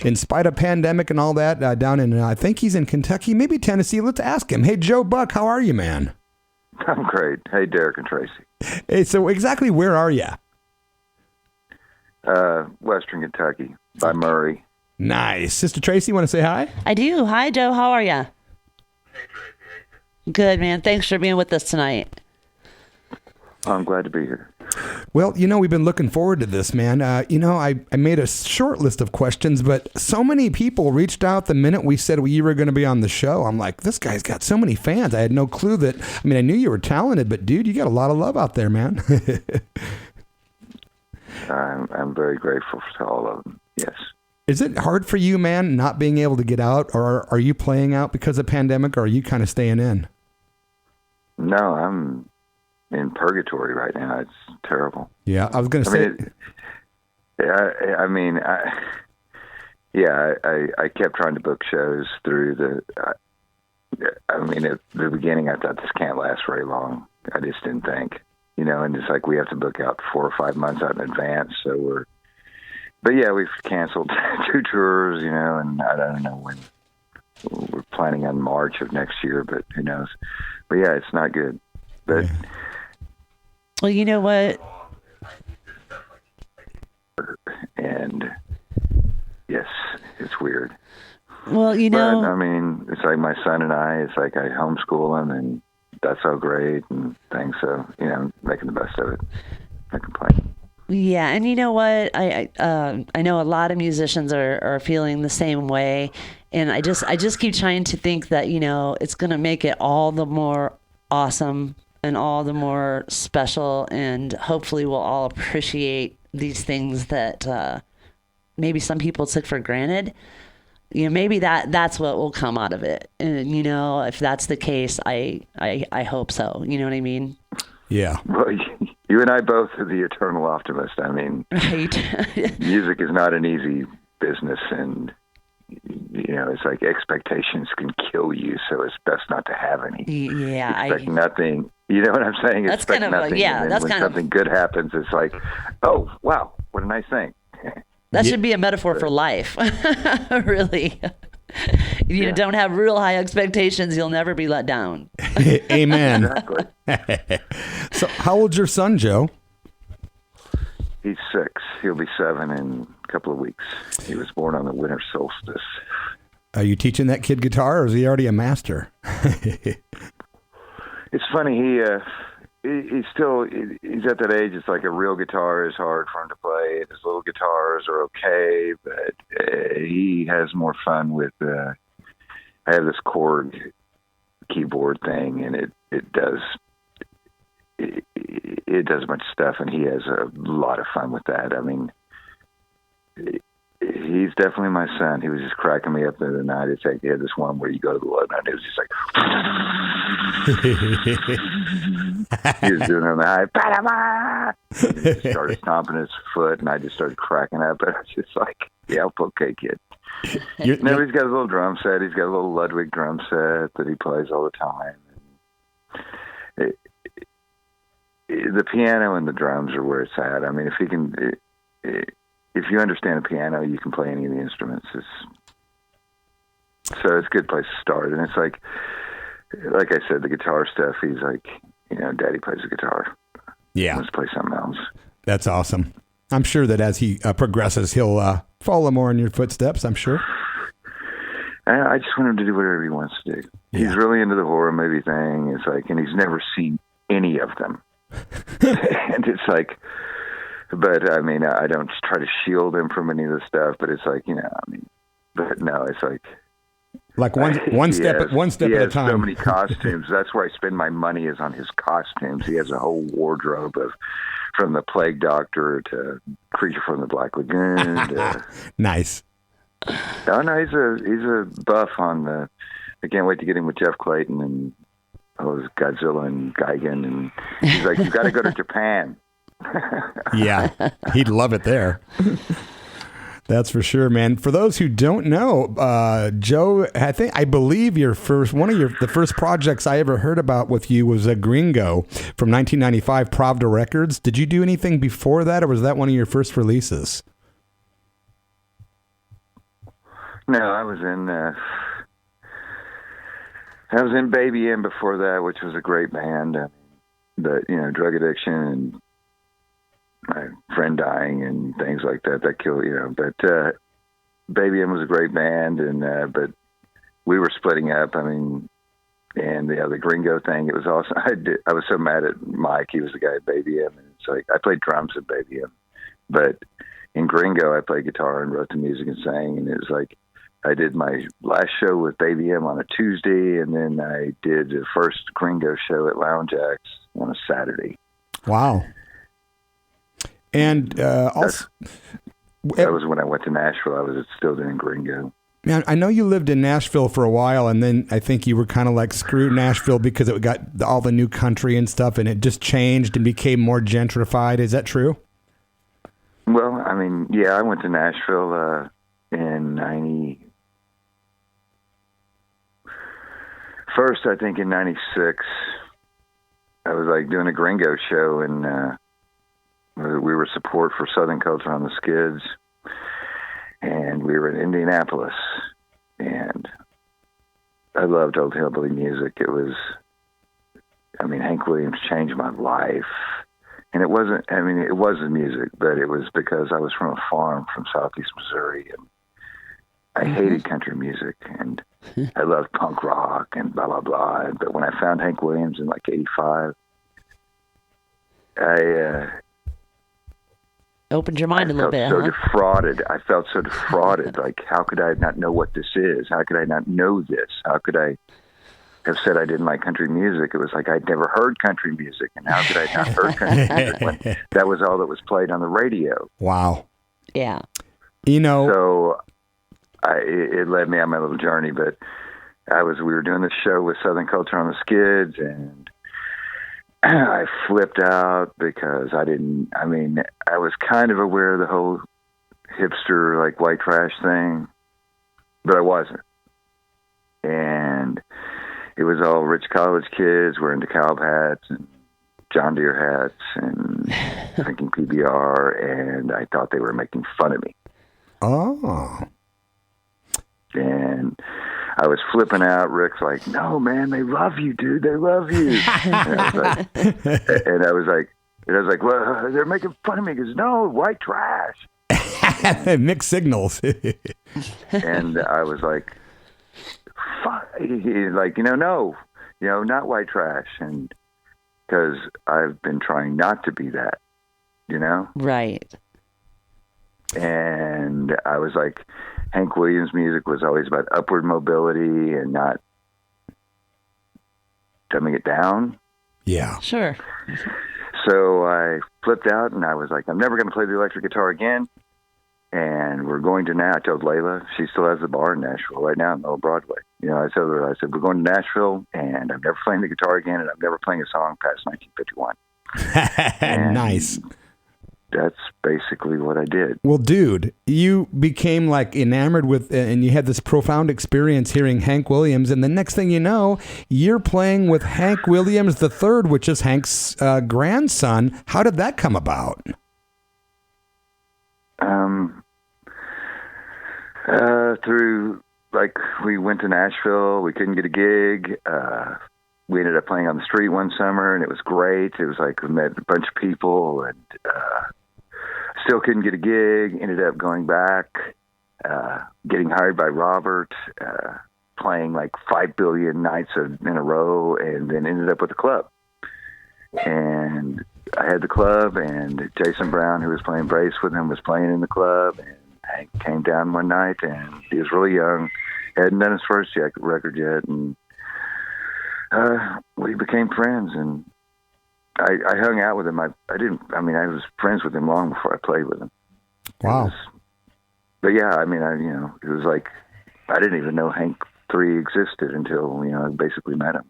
in spite of pandemic and all that, down in, I think he's in Kentucky, maybe Tennessee. Let's ask him. Hey, Joe Buck, how are you, man? I'm great. Hey, Derek and Tracy. Hey, so exactly where are you? Western Kentucky, by Murray. Nice. Sister Tracy, want to say hi? I do. Hi, Joe. How are you? Good, man. Thanks for being with us tonight. I'm glad to be here. Well, we've been looking forward to this, man. I made a short list of questions, but so many people reached out the minute we said you were going to be on the show. I'm like, this guy's got so many fans. I had no clue that, I knew you were talented, but dude, you got a lot of love out there, man. I'm very grateful to all of them. Yes. Is it hard for you, man, not being able to get out, or are you playing out because of pandemic, or are you kind of staying in? No, I'm in purgatory right now. It's terrible. Yeah, I was going to say. I kept trying to book shows through at the beginning, I thought this can't last very long. I just didn't think, and it's like we have to book out 4 or 5 months out in advance. So we've canceled 2 tours, and I don't know when. We're planning on March of next year, but who knows? But yeah, it's not good. But well, you know what? And yes, it's weird. Well, But, it's like my son and I, it's like I homeschool him, and that's so great and things. So, making the best of it. No complaint. Yeah, and you know what? I know a lot of musicians are feeling the same way, and I just keep trying to think that it's going to make it all the more awesome and all the more special, and hopefully we'll all appreciate these things that maybe some people took for granted. Maybe that's what will come out of it, and if that's the case, I hope so. You know what I mean? Yeah. Well, you and I both are the eternal optimist. Right. Music is not an easy business, and it's like expectations can kill you, so it's best not to have any. Yeah, expect nothing. You know what I'm saying? That's expect kind of nothing. When something good happens, it's like, oh wow, what a nice thing. That should be a metaphor for life. Really. If you don't have real high expectations, you'll never be let down. Amen. Exactly. So how old's your son, Joe? He's 6. He'll be 7 in a couple of weeks. He was born on the winter solstice. Are you teaching that kid guitar, or is he already a master? It's funny. He's at that age. It's like a real guitar is hard for him to play. His little guitars are okay, but he has more fun with. I have this chord keyboard thing, and it does a bunch of stuff, and he has a lot of fun with that. He's definitely my son. He was just cracking me up the other night. It's like he had this one where you go to the low note, and it was just like he was doing it on the high. He just started stomping his foot, and I just started cracking up. And I was just like, "Yeah, okay, kid." He's got a little drum set. He's got a little Ludwig drum set that he plays all the time. The piano and the drums are where it's at. If he can. If you understand a piano, you can play any of the instruments. So it's a good place to start. And it's like I said, the guitar stuff, he's like, Daddy plays the guitar. Yeah. Let's play something else. That's awesome. I'm sure that as he progresses, he'll follow more in your footsteps, I'm sure. I just want him to do whatever he wants to do. Yeah. He's really into the horror movie thing. It's like, and he's never seen any of them. And it's like, but I don't try to shield him from any of the stuff, but it's like, but no, it's like one step at a time. So many costumes. That's where I spend my money, is on his costumes. He has a whole wardrobe from the Plague Doctor to Creature from the Black Lagoon. To, nice. Oh no, he's a buff on the. I can't wait to get him with Jeff Clayton and Godzilla and Gigan, and he's like, "You got to go to Japan." Yeah, he'd love it there. That's for sure, man. For those who don't know, Joe, I believe the first projects I ever heard about with you was a Gringo from 1995, Pravda Records. Did you do anything before that, or was that one of your first releases? No, I was in Baby M before that, which was a great band. But, drug addiction and my friend dying and things like that kill, But Baby M was a great band, and but we were splitting up. I mean, and the Gringo thing, it was awesome. I was so mad at Mike. He was the guy at Baby M. And it's like, I played drums at Baby M. But in Gringo, I played guitar and wrote the music and sang. And it was like, I did my last show with Baby M on a Tuesday, and then I did the first Gringo show at Lounge Acts on a Saturday. Wow. And also... That was when I went to Nashville. I was still doing Gringo. Man, I know you lived in Nashville for a while, and then I think you were kind of like, screw Nashville because it got all the new country and stuff, and it just changed and became more gentrified. Is that true? Well, I mean, yeah, I went to Nashville in 90. First, I think in 96, I was like doing a Gringo show, and we were support for Southern Culture on the Skids, and we were in Indianapolis, and I loved old hillbilly music. It was, Hank Williams changed my life, and it wasn't, it was the music, but it was because I was from a farm from Southeast Missouri, and I hated country music, and I loved punk rock and blah, blah, blah. But when I found Hank Williams in like 85, opened your mind a little bit. I felt so defrauded. Like, how could I not know what this is? How could I not know this? How could I have said I didn't like country music? It was like I'd never heard country music, and how could I not heard country music when that was all that was played on the radio? Wow. Yeah. So it led me on my little journey. But we were doing this show with Southern Culture on the Skids, and I flipped out because I was kind of aware of the whole hipster, like, white trash thing, but I wasn't. And it was all rich college kids wearing DeKalb hats and John Deere hats and drinking PBR, and I thought they were making fun of me. Oh. And I was flipping out. Rick's like, "No, man, they love you, dude. They love you." And I was like, "Well, they're making fun of me." He goes, "No, white trash." Mixed signals. And I was like, "Fuck!" He's like, no, not white trash, and because I've been trying not to be that, Right. And I was like, Hank Williams' music was always about upward mobility and not dumbing it down. Yeah. Sure. So I flipped out, and I was like, I'm never going to play the electric guitar again. And we're going to I told Layla, she still has the bar in Nashville right now on Old Broadway. I told her, we're going to Nashville, and I'm never playing the guitar again, and I'm never playing a song past 1951. Nice. That's basically what I did. Well, dude, you became like enamored with, and you had this profound experience hearing Hank Williams, and the next thing you know, you're playing with Hank Williams III, which is Hank's grandson. How did that come about? Through, we went to Nashville, we couldn't get a gig. We ended up playing on the street one summer, and it was great. It was like we met a bunch of people, and still couldn't get a gig. Ended up going back, getting hired by Robert, playing like 5 billion nights in a row, and then ended up with a club. And I had the club, and Jason Brown, who was playing bass with him, was playing in the club, and Hank came down one night, and he was really young, hadn't done his first record yet, and we became friends, and I hung out with him. I was friends with him long before I played with him. Wow. But yeah, it was like, I didn't even know Hank 3 existed until, I basically met him.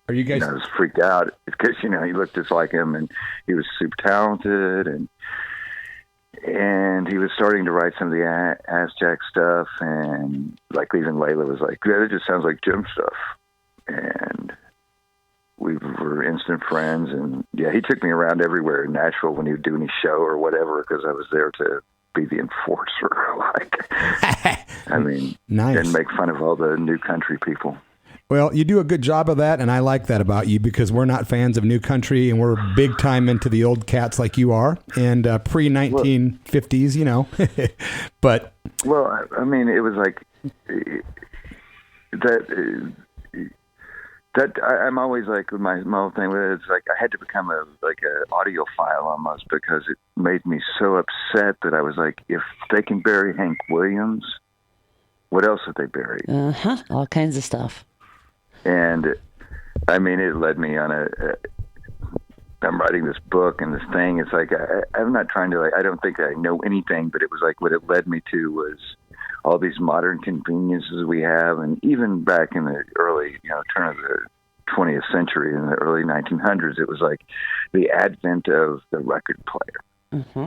Are you guys? I was freaked out because, he looked just like him, and he was super talented, and he was starting to write some of the Ass Jack stuff, and even Layla was like, "Yeah, it just sounds like Jim stuff." And we were instant friends, and yeah, he took me around everywhere in Nashville when he would do any show or whatever, because I was there to be the enforcer. Like, I mean, nice. And make fun of all the new country people. Well, you do a good job of that, and I like that about you because we're not fans of new country, and we're big time into the old cats like you are, and pre-1950s, you know. But well, I mean, it was like that. I'm always like my whole thing with it, it's like I had to become a audiophile almost because it made me so upset that I was like, if they can bury Hank Williams, what else have they buried? All kinds of stuff. And I mean, it led me on I'm writing this book and this thing. It's like, I'm not trying to, I don't think I know anything, but it was like what it led me to was all these modern conveniences we have. And even back in the early, turn of the 20th century, in the early 1900s, it was like the advent of the record player. Mm-hmm.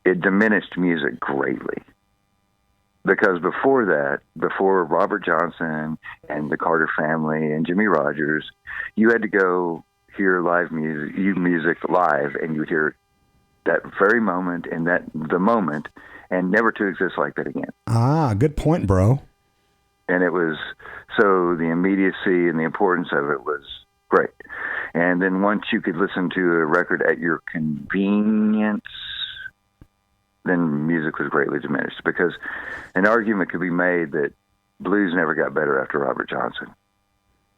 It diminished music greatly. Because before Robert Johnson and the Carter family and Jimmy Rogers, you had to go hear live music live, and you hear that very moment and the moment, and never to exist like that again. Ah, good point, bro. And it was, so the immediacy and the importance of it was great. And then once you could listen to a record at your convenience, then music was greatly diminished, because an argument could be made that blues never got better after Robert Johnson,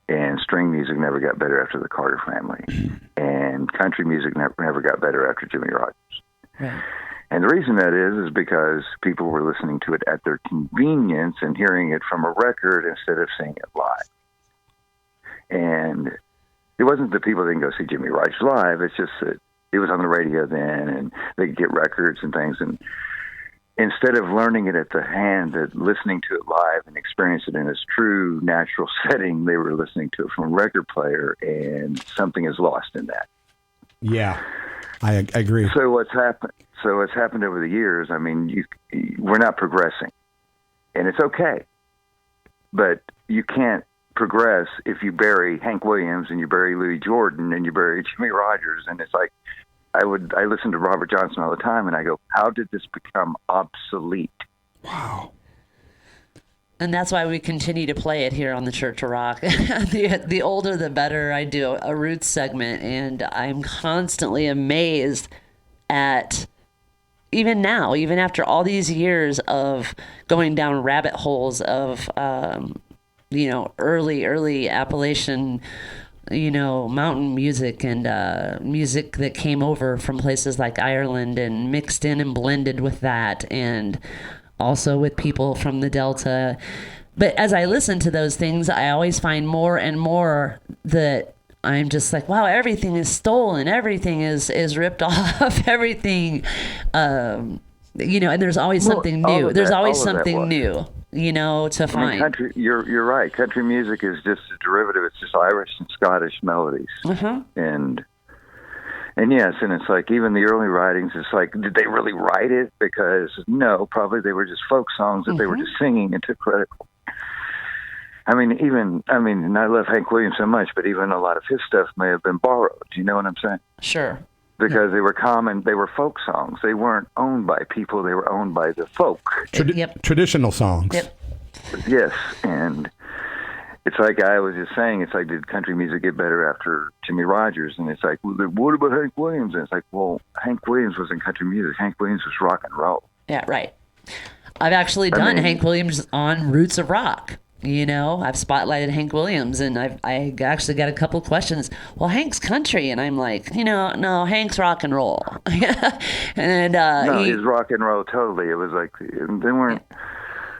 and string music never got better after the Carter family, and country music never got better after Jimmy Rogers. Right. And the reason that is because people were listening to it at their convenience and hearing it from a record instead of seeing it live. And it wasn't that people didn't go see Jimmy Rogers live, it's just that it was on the radio then, and they could get records and things. And instead of learning it at the hand, listening to it live and experience it in its true natural setting, they were listening to it from a record player, and something is lost in that. Yeah, I agree. So what's happened over the years, I mean, we're not progressing, and it's okay, but you can't progress if you bury Hank Williams and you bury Louis Jordan and you bury Jimmy Rogers. And it's like, I listen to Robert Johnson all the time, and I go, how did this become obsolete? Wow. And that's why we continue to play it here on the Church of Rock. The older, the better. I do a roots segment, and I'm constantly amazed at, even now, even after all these years of going down rabbit holes of, early Appalachian, mountain music and music that came over from places like Ireland and mixed in and blended with that, and also with people from the Delta. But as I listen to those things, I always find more and more that I'm just like, wow, everything is stolen. Everything is ripped off. Everything, and there's always something new. There's always something new, to find. Country, you're right. Country music is just a derivative. It's just Irish and Scottish melodies. Mm-hmm. And yes, and it's like even the early writings, it's like, did they really write it? Because no, probably they were just folk songs that they were just singing and took credit for. And I love Hank Williams so much, but even a lot of his stuff may have been borrowed. Do you know what I'm saying? Sure. Because they were folk songs. They weren't owned by people. They were owned by the folk. Traditional songs. Yep. Yes, and it's like I was just saying, it's like, did country music get better after Jimmy Rogers? And it's like, well, what about Hank Williams? And it's like, well, Hank Williams wasn't country music. Hank Williams was rock and roll. Yeah, right. I've actually done Hank Williams on Roots of Rock. I've spotlighted Hank Williams, and I actually got a couple of questions. Well, Hank's country, and I'm like, no, Hank's rock and roll. And he's rock and roll totally. It was like they weren't.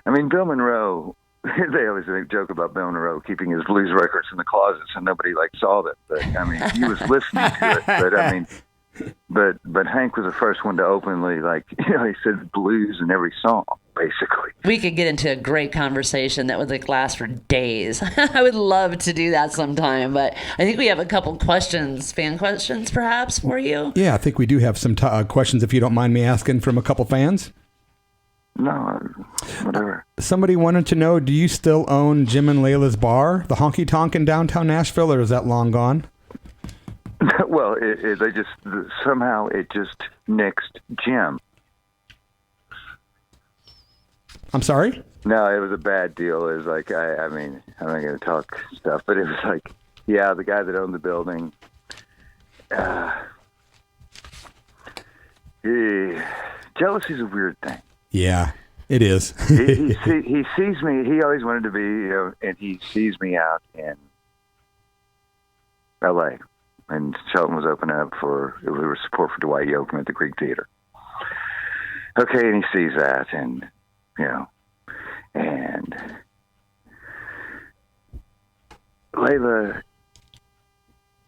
Bill Monroe. They always joke about Bill Monroe keeping his blues records in the closet so nobody saw them. But he was listening to it. But Hank was the first one to openly he said blues in every song, basically. We could get into a great conversation that would last for days. I would love to do that sometime, but I think we have a couple questions, fan questions perhaps for you. Yeah, I think we do have some questions, if you don't mind me asking, from a couple fans. No, whatever. Somebody wanted to know, do you still own Jim and Layla's bar, the Honky Tonk in downtown Nashville, or is that long gone? Well, they just somehow it just nixed Jim. I'm sorry? No, it was a bad deal. It was like, I mean, I'm not going to talk stuff, but it was like, yeah, the guy that owned the building, jealousy is a weird thing. Yeah, it is. he sees me. He always wanted to be, you know, and he sees me out in L.A. And Shelton was opening up we were support for Dwight Yoakam at the Greek Theater. Okay, and he sees that, and you know, and Layla.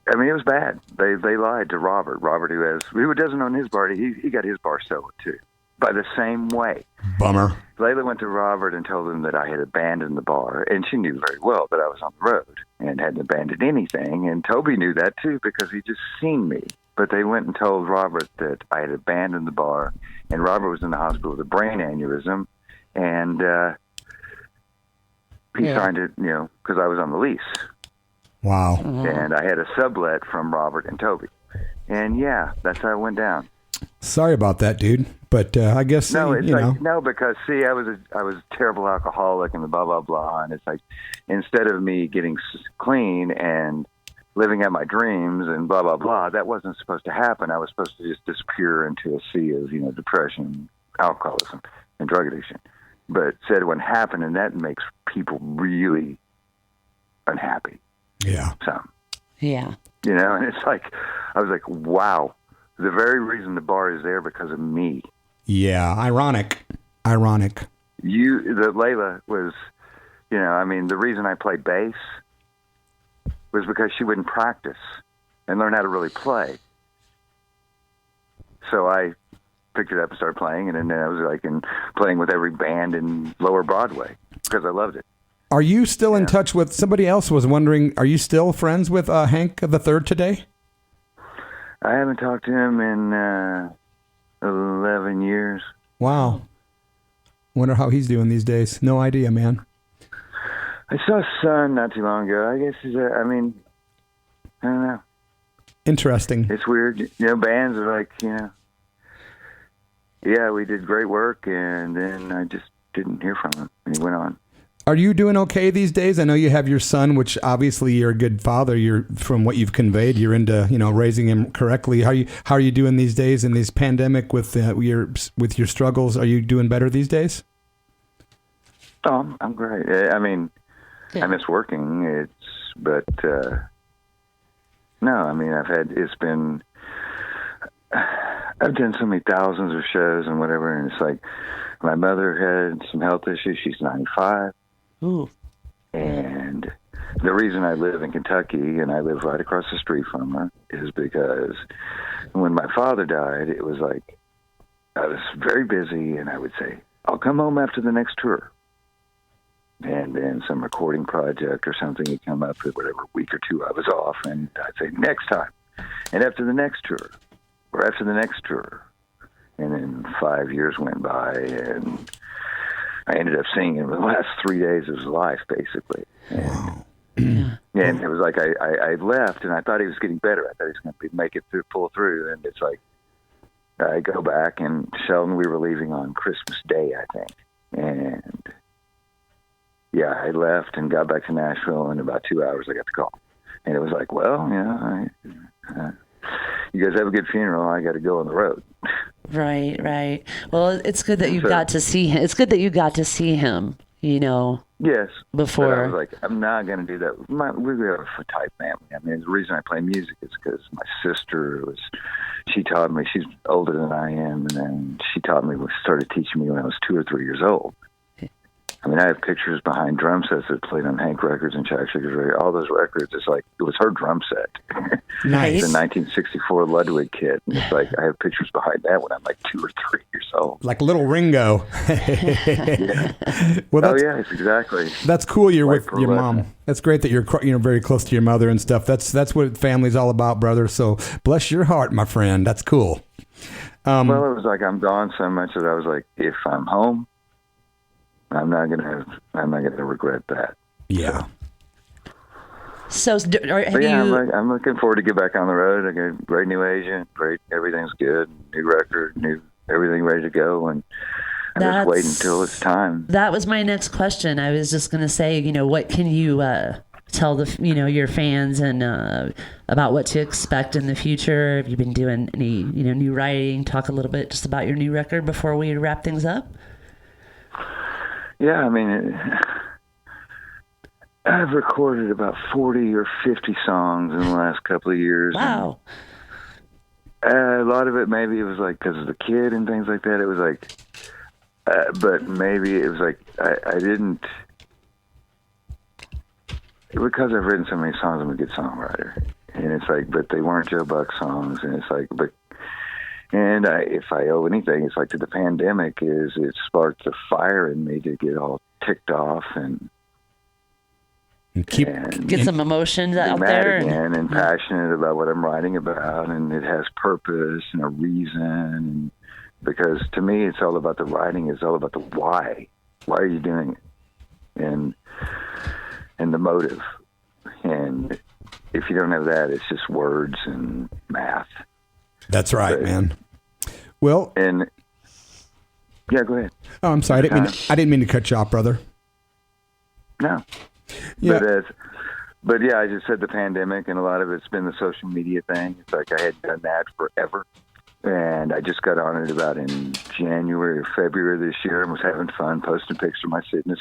I mean, it was bad. They lied to Robert. Robert, who doesn't own his bar, he got his bar sold too, by the same way. Bummer. Layla went to Robert and told him that I had abandoned the bar, and she knew very well that I was on the road and hadn't abandoned anything. And Toby knew that too because he just seen me. But they went and told Robert that I had abandoned the bar, and Robert was in the hospital with a brain aneurysm, and he signed it, you know, because I was on the lease. Wow. And I had a sublet from Robert and Toby. And yeah, that's how it went down. Sorry about that, dude. But I guess no, because see, I was a terrible alcoholic and blah blah blah, and it's like instead of me getting clean and living out my dreams and blah blah blah, that wasn't supposed to happen. I was supposed to just disappear into a sea of, you know, depression, alcoholism, and drug addiction. But said it wouldn't happen, and that makes people really unhappy. Yeah. So. Yeah. You know, and it's like I was like, wow. The very reason the bar is there because of me. Yeah, ironic. Layla was, you know, I mean, the reason I played bass was because she wouldn't practice and learn how to really play. So I picked it up and started playing, and then I was like playing with every band in Lower Broadway because I loved it. Are you still in touch with, somebody else was wondering, are you still friends with Hank III today? I haven't talked to him in 11 years. Wow. Wonder how he's doing these days. No idea, man. I saw his son not too long ago. I guess I don't know. Interesting. It's weird. You know, bands are like, you know, yeah, we did great work, and then I just didn't hear from him, and he went on. Are you doing okay these days? I know you have your son, which obviously you're a good father. You're, from what you've conveyed, you're into, you know, raising him correctly. How are you doing these days in this pandemic with your struggles? Are you doing better these days? Oh, I'm great. I mean, I miss working. But no, I mean, I've done so many thousands of shows and whatever, and it's like my mother had some health issues. She's 95. Ooh. And the reason I live in Kentucky and I live right across the street from her is because when my father died, it was like I was very busy, and I would say, I'll come home after the next tour. And then some recording project or something would come up for whatever week or two I was off, and I'd say, next time. And after the next tour, or after the next tour. And then 5 years went by, and I ended up seeing him the last 3 days of his life, basically. Wow. And it was like I left, and I thought he was getting better. I thought he was going to make it pull through. And it's like I go back, and Sheldon, we were leaving on Christmas Day, I think. And yeah, I left and got back to Nashville. In about 2 hours, I got the call. And it was like, well, you guys have a good funeral. I got to go on the road. Right. Well, it's good that you got to see him. It's good that you got to see him, you know. Yes. Before. But I was like, I'm not going to do that. We have a type family. I mean, the reason I play music is because my sister she taught me, she's older than I am, and then she started teaching me when I was 2 or 3 years old. I mean, I have pictures behind drum sets that played on Hank records and Chuck Sugar's records. All those records, it's like, it was her drum set. Nice. It's a 1964 Ludwig kit. And it's like, I have pictures behind that when I'm like 2 or 3 years old. Like little Ringo. Yeah. Well, yes, exactly. That's cool. You're Like with your mom. That's great that you're very close to your mother and stuff. That's what family's all about, brother. So bless your heart, my friend. That's cool. Well, it was like I'm gone so much that I was like, if I'm home, I'm not gonna regret that. Yeah. So I'm looking forward to get back on the road. I got a great new agent. Great, everything's good. New record, everything ready to go. And I just wait until it's time. That was my next question. I was just going to say, what can you tell your fans and about what to expect in the future? Have you been doing any new writing? Talk a little bit just about your new record before we wrap things up. Yeah, I mean, I've recorded about 40 or 50 songs in the last couple of years. Wow. A lot of it, maybe it was like because of the kid and things like that. It was like, but maybe it was like I didn't. Because I've written so many songs, I'm a good songwriter, and it's like, but they weren't Joe Buck songs, and it's like, if I owe anything, it's like to the pandemic is it sparked the fire in me to get all ticked off and get some emotions out there and passionate about what I'm writing about, and it has purpose and a reason. Because to me, it's all about the writing. It's all about the why. Why are you doing it? And the motive. And if you don't have that, it's just words and math. That's right, man. Well, and yeah, go ahead. Oh, I'm sorry. I didn't mean to cut you off, brother. No. Yeah. But yeah, I just said the pandemic, and a lot of it's been the social media thing. It's like I had done that forever. And I just got on it about in January or February this year and was having fun posting pictures of my kid in his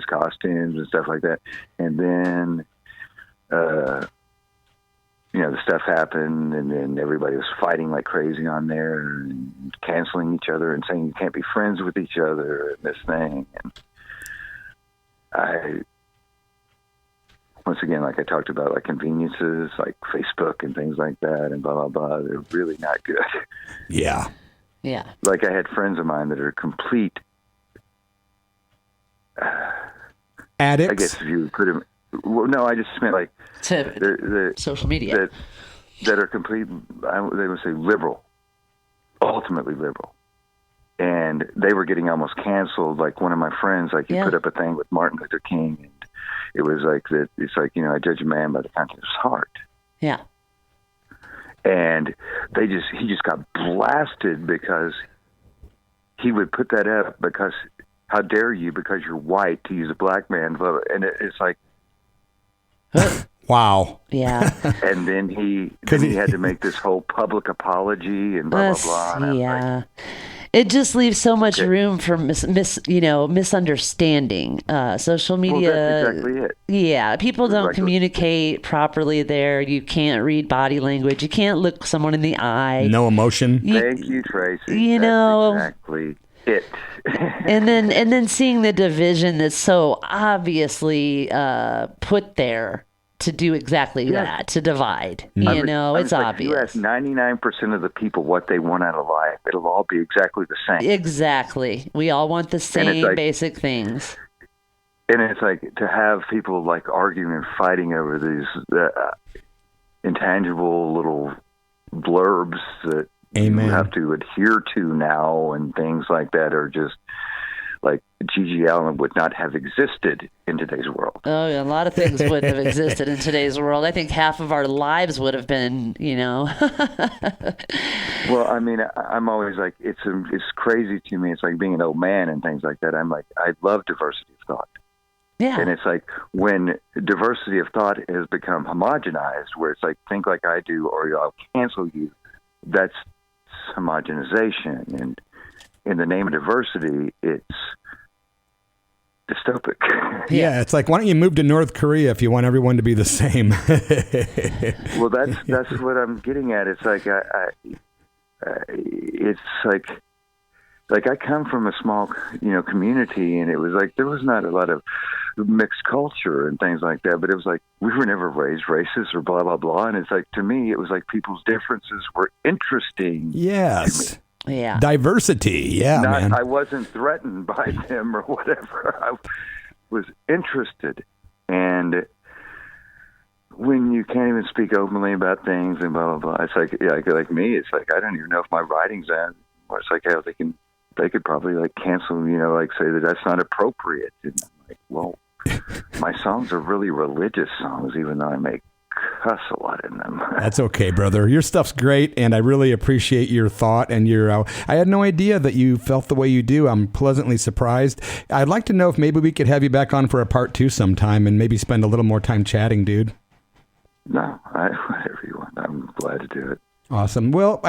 costumes and stuff like that. And then, the stuff happened, and then everybody was fighting like crazy on there and canceling each other and saying you can't be friends with each other and this thing. And once again, like I talked about, like conveniences, like Facebook and things like that, and blah, blah, blah, they're really not good. Yeah. Yeah. Like I had friends of mine that are complete addicts. I guess if you put them, well, no, I just meant like social media that are complete. They would say liberal, ultimately liberal, and they were getting almost canceled. Like one of my friends, like he put up a thing with Martin Luther King, and it was like that. It's like, I judge a man by the content of his heart. Yeah. And he just got blasted because he would put that up because how dare you, because you're white, to use a black man, blah, blah. And it's like, wow. Yeah. And then he had to make this whole public apology and blah, blah, blah. And yeah. It just leaves so much room for misunderstanding. Social media. Well, that's exactly it. Yeah, people don't communicate properly there. You can't read body language. You can't look someone in the eye. No emotion. Thank you, Tracy. That's exactly it. and then seeing the division that's so obviously put there to do exactly that, to divide. It's obvious. You ask 99% of the people what they want out of life, it'll all be exactly the same. Exactly. We all want the same basic things. And it's like to have people like arguing and fighting over these intangible little blurbs that you have to adhere to now, and things like that are just like G.G. Allen would not have existed in today's world. Oh, yeah, a lot of things wouldn't have existed in today's world. I think half of our lives would have been, Well, I mean, I'm always like, it's crazy to me. It's like being an old man and things like that. I'm like, I love diversity of thought. Yeah. And it's like when diversity of thought has become homogenized, where it's like, think like I do or I'll cancel you, that's homogenization. And in the name of diversity, it's dystopic. Yeah, it's like, why don't you move to North Korea if you want everyone to be the same? Well, that's what I'm getting at. It's like it's like I come from a small, community, and it was like there was not a lot of mixed culture and things like that. But it was like we were never raised racist or blah blah blah. And it's like, to me, it was like people's differences were interesting. Yes. Yeah. Diversity. Yeah, man. I wasn't threatened by them or whatever. I was interested. And when you can't even speak openly about things and blah, blah, blah, it's like, like me, it's like, I don't even know if my writing's on. Or it's like, how they could probably like cancel, like say that that's not appropriate. And I'm like, well, my songs are really religious songs, even though I make cuss a lot in them. That's okay, brother. Your stuff's great, and I really appreciate your thought and your. I had no idea that you felt the way you do. I'm pleasantly surprised. I'd like to know if maybe we could have you back on for a part 2 sometime, and maybe spend a little more time chatting, dude. No, whatever you want. I'm glad to do it. Awesome. Well,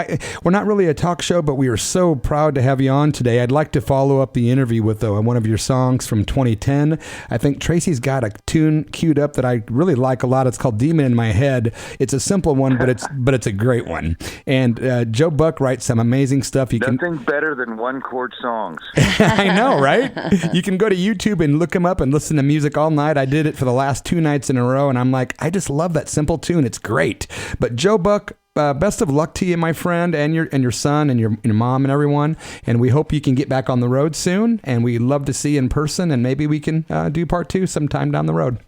we're not really a talk show, but we are so proud to have you on today. I'd like to follow up the interview with one of your songs from 2010. I think Tracy's got a tune queued up that I really like a lot. It's called Demon in My Head. It's a simple one, but it's a great one. And Joe Buck writes some amazing stuff. Nothing better than one-chord songs. I know, right? You can go to YouTube and look him up and listen to music all night. I did it for the last 2 nights in a row, and I'm like, I just love that simple tune. It's great. But Joe Buck, best of luck to you, my friend, and your son and your mom and everyone. And we hope you can get back on the road soon. And we'd love to see you in person. And maybe we can do part 2 sometime down the road.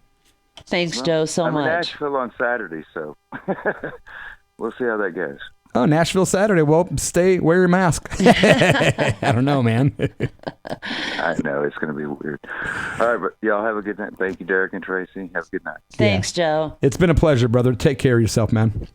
Thanks, Joe, so much. I'm in Nashville on Saturday, so we'll see how that goes. Oh, Nashville Saturday. Well, wear your mask. I don't know, man. I know, it's going to be weird. All right, but y'all have a good night. Thank you, Derek and Tracy. Have a good night. Thanks, Joe. It's been a pleasure, brother. Take care of yourself, man.